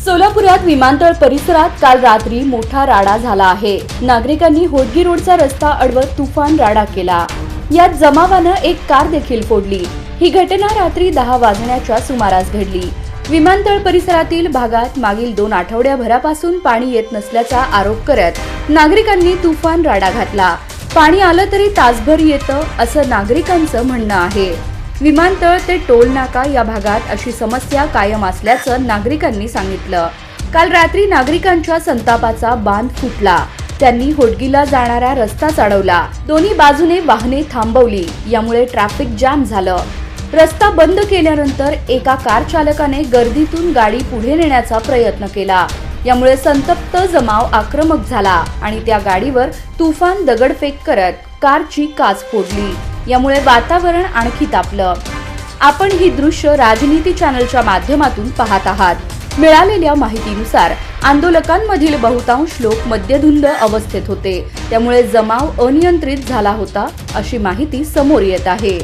सोलापुरात विमानतळ परिसरात काल रात्री मोठा राडा झाला आहे। नागरिकांनी होडगी रोडचा रस्ता अडवत तुफान राडा केला। यात जमावानं एक कार देखील फोडली। ही घटना रात्री 10 वाजण्याच्या सुमारास घडली। विमानतळ परिसरातील भागात मागील 2 आठवड्याभरापासून पाणी येत नसल्याचा आरोप करत नागरिकांनी तुफान राडा घातला। पाणी आलं तरी तासभर येतं असं नागरिकांचं म्हणणं आहे। विमानतळ ते टोल नाका या भागात अशी समस्या कायम असल्याचं नागरिकांनी सांगितलं। काल रात्री नागरिकांच्या संतापाचा बांध फुटला। त्यांनी होडगीला जाणारा रस्ताच अडवला। दोन्ही बाजूने वाहने थांबवली, यामुळे ट्रॅफिक जाम झालं। रस्ता बंद केल्यानंतर एका कार चालकाने गर्दीतून गाडी पुढे नेण्याचा प्रयत्न केला। यामुळे संतप्त जमाव आक्रमक झाला आणि त्या गाडीवर तुफान दगडफेक करत कारची काच फोडली। यामुळे वातावरण आणखी तापलं। आपण ही दृश्य राजनीती चॅनलच्या माध्यमातून पाहत आहात। मिळालेल्या माहितीनुसार आंदोलकांमधील बहुतांश लोक मद्यधुंद अवस्थेत होते, त्यामुळे जमाव अनियंत्रित झाला होता अशी माहिती समोर येत आहे।